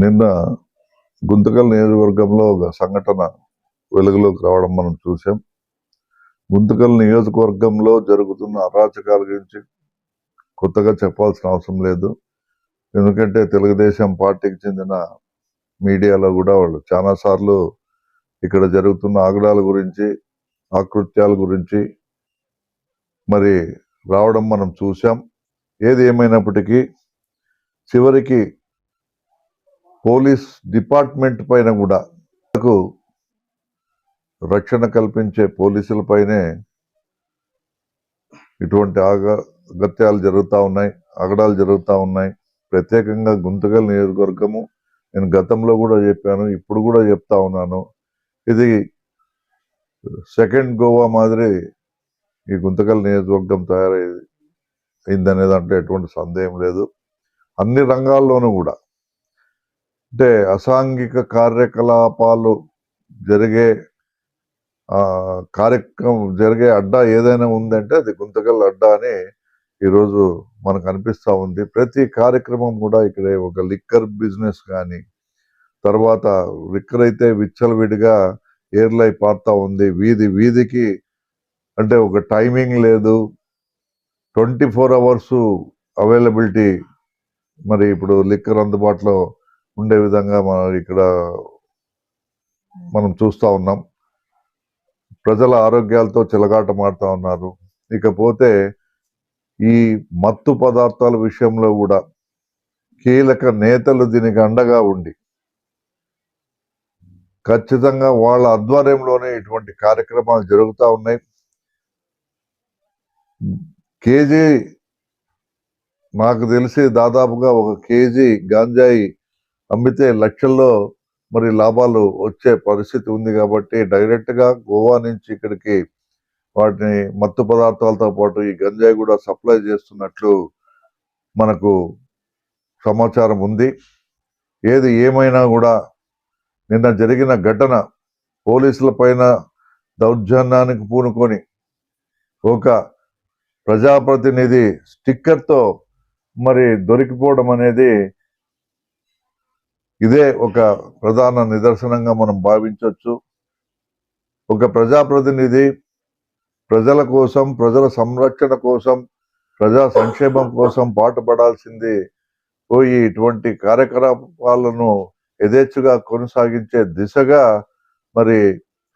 నిన్న గుంతకల్ నియోజకవర్గంలో ఒక సంఘటన వెలుగులోకి రావడం మనం చూసాం. గుంతకల్ నియోజకవర్గంలో జరుగుతున్న అరాచకాల గురించి కొత్తగా చెప్పాల్సిన అవసరం లేదు. ఎందుకంటే తెలుగుదేశం పార్టీకి చెందిన మీడియాలో కూడా వాళ్ళు చాలాసార్లు ఇక్కడ జరుగుతున్న ఆగడాల గురించి, ఆకృత్యాల గురించి మరి రావడం మనం చూసాం. ఏది ఏమైనప్పటికీ చివరికి పోలీస్ డిపార్ట్మెంట్ పైన కూడా రక్షణ కల్పించే పోలీసులపైనే ఇటువంటి అగత్యాలు జరుగుతూ ఉన్నాయి, ఆగడాలు జరుగుతూ ఉన్నాయి. ప్రత్యేకంగా గుంతకల్ నియోజకవర్గము, నేను గతంలో కూడా చెప్పాను, ఇప్పుడు కూడా చెప్తా ఉన్నాను, ఇది సెకండ్ గోవా మాదిరి ఈ గుంతకల్ నియోజకవర్గం తయారైందనే దాంట్లో ఎటువంటి సందేహం లేదు. అన్ని రంగాల్లోనూ కూడా అంటే అసాంఘిక కార్యకలాపాలు జరిగే కార్యక్రమం జరిగే అడ్డా ఏదైనా ఉందంటే అది గుంతకల్ అడ్డా అని ఈరోజు మనకు అనిపిస్తూ ఉంది. ప్రతి కార్యక్రమం కూడా ఇక్కడ ఒక లిక్కర్ బిజినెస్ కానీ, తర్వాత లిక్కర్ అయితే విచ్చలవిడిగా ఏర్లై పారుతూ ఉంది. వీధికి అంటే ఒక టైమింగ్ లేదు, 24 hours అవైలబిలిటీ. మరి ఇప్పుడు లిక్కర్ అందుబాటులో ఉండే విధంగా ఇక్కడ మనం చూస్తూ ఉన్నాం. ప్రజల ఆరోగ్యాలతో చెలగాటమాడుతూ ఉన్నారు. ఇకపోతే ఈ మత్తు పదార్థాల విషయంలో కూడా కీలక నేతలు దీనికి అండగా ఉండి ఖచ్చితంగా వాళ్ళ ఆధ్వర్యంలోనే ఇటువంటి కార్యక్రమాలు జరుగుతూ ఉన్నాయి. కేజీ నాకు తెలిసి దాదాపుగా 1 కేజీ గాంజాయి అమ్మితే లక్షల్లో మరి లాభాలు వచ్చే పరిస్థితి ఉంది. కాబట్టి డైరెక్ట్గా గోవా నుంచి ఇక్కడికి వాటిని మత్తు పదార్థాలతో పాటు ఈ గంజాయి కూడా సప్లై చేస్తున్నట్లు మనకు సమాచారం ఉంది. ఏది ఏమైనా కూడా నిన్న జరిగిన ఘటన పోలీసుల పైన దౌర్జన్యానికి పూనుకొని ఒక ప్రజాప్రతినిధి స్టిక్కర్తో మరి దొరికిపోవడం అనేది ఇదే ఒక ప్రధాన నిదర్శనంగా మనం భావించవచ్చు. ఒక ప్రజాప్రతినిధి ప్రజల కోసం, ప్రజల సంరక్షణ కోసం, ప్రజా సంక్షేమం కోసం పాటుపడాల్సింది పోయి ఇటువంటి కార్యకలాపాలను యథేచ్ఛగా కొనసాగించే దిశగా మరి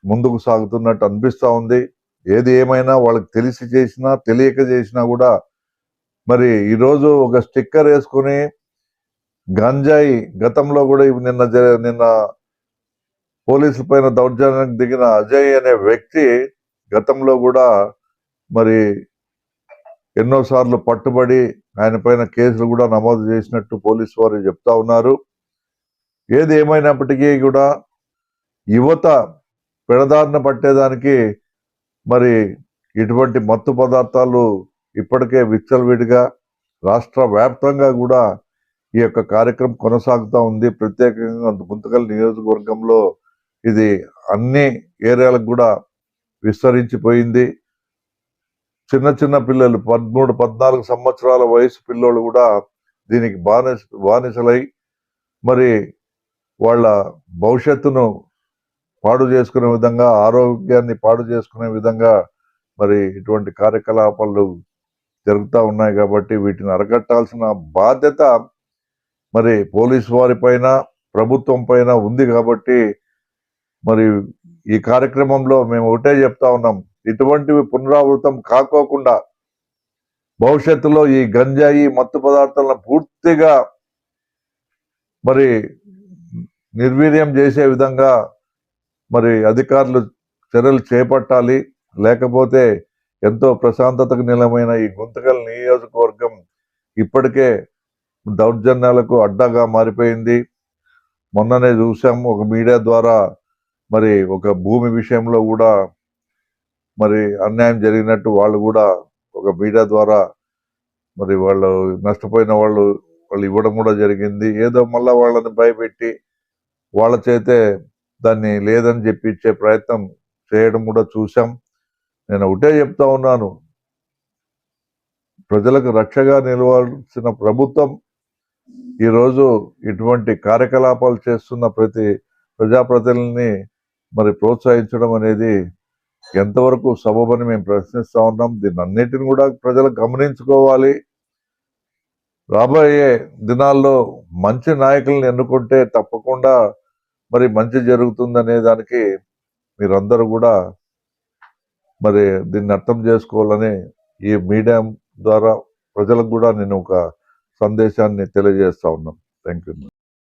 ముందుకు సాగుతున్నట్టు అనిపిస్తూ ఉంది. ఏది ఏమైనా వాళ్ళకి తెలిసి చేసినా తెలియక చేసినా కూడా మరి ఈరోజు ఒక స్టిక్కర్ వేసుకుని గంజాయి, గతంలో కూడా నిన్న పోలీసుల పైన దౌర్జన్యానికి దిగిన అజయ్ అనే వ్యక్తి గతంలో కూడా మరి ఎన్నోసార్లు పట్టుబడి ఆయన పైన కేసులు కూడా నమోదు చేసినట్టు పోలీసు వారు చెప్తా ఉన్నారు. ఏది ఏమైనప్పటికీ కూడా యువత పెడదారిన పట్టేదానికి మరి ఇటువంటి మత్తు పదార్థాలు ఇప్పటికే విచ్చలవిడిగా రాష్ట్ర వ్యాప్తంగా కూడా ఈ యొక్క కార్యక్రమం కొనసాగుతూ ఉంది. ప్రత్యేకంగా గుంతకల్ నియోజకవర్గంలో ఇది అన్ని ఏరియాలకు కూడా విస్తరించిపోయింది. చిన్న పిల్లలు 13-14 సంవత్సరాల వయసు పిల్లలు కూడా దీనికి బానిసలై మరి వాళ్ళ భవిష్యత్తును పాడు చేసుకునే విధంగా, ఆరోగ్యాన్ని పాడు చేసుకునే విధంగా మరి ఇటువంటి కార్యకలాపాలు జరుగుతూ ఉన్నాయి. కాబట్టి వీటిని అరకట్టాల్సిన బాధ్యత మరి పోలీసు వారి పైన, ప్రభుత్వం పైన ఉంది. కాబట్టి మరి ఈ కార్యక్రమంలో మేము ఒకటే చెప్తా ఉన్నాం, ఇటువంటివి పునరావృతం కాకోకుండా భవిష్యత్తులో ఈ గంజాయి మత్తు పదార్థాలను పూర్తిగా మరి నిర్వీర్యం చేసే విధంగా మరి అధికారులు చర్యలు చేపట్టాలి. లేకపోతే ఎంతో ప్రశాంతతకు నిలమైన ఈ గుంతకల్ నియోజకవర్గం ఇప్పటికే దౌర్జన్యాలకు అడ్డాగా మారిపోయింది. మొన్ననే చూసాం, ఒక మీడియా ద్వారా మరి ఒక భూమి విషయంలో కూడా మరి అన్యాయం జరిగినట్టు వాళ్ళు కూడా ఒక మీడియా ద్వారా మరి వాళ్ళు నష్టపోయిన వాళ్ళు ఇవ్వడం కూడా జరిగింది. ఏదో మళ్ళా వాళ్ళని భయపెట్టి వాళ్ళ చేతే దాన్ని లేదని చెప్పి ఇచ్చే ప్రయత్నం చేయడం కూడా చూసాం. నేను ఒకటే చెప్తా ఉన్నాను, ప్రజలకు రక్షగా నిలవాల్సిన ప్రభుత్వం ఈరోజు ఇటువంటి కార్యకలాపాలు చేస్తున్న ప్రతి ప్రజాప్రతినిధిని మరి ప్రోత్సహించడం అనేది ఎంతవరకు సబబని మేము ప్రశ్నిస్తా ఉన్నాం. దీన్ని అన్నిటిని కూడా ప్రజలు గమనించుకోవాలి. రాబోయే దినాల్లో మంచి నాయకులను ఎన్నుకుంటే తప్పకుండా మరి మంచి జరుగుతుందనే దానికి మీరందరూ కూడా మరి దీన్ని అర్థం చేసుకోవాలని ఈ మీడియా ద్వారా ప్రజలకు కూడా నేను ఒక సందేశాన్ని తెలియజేస్తా ఉన్నాను. Thank you.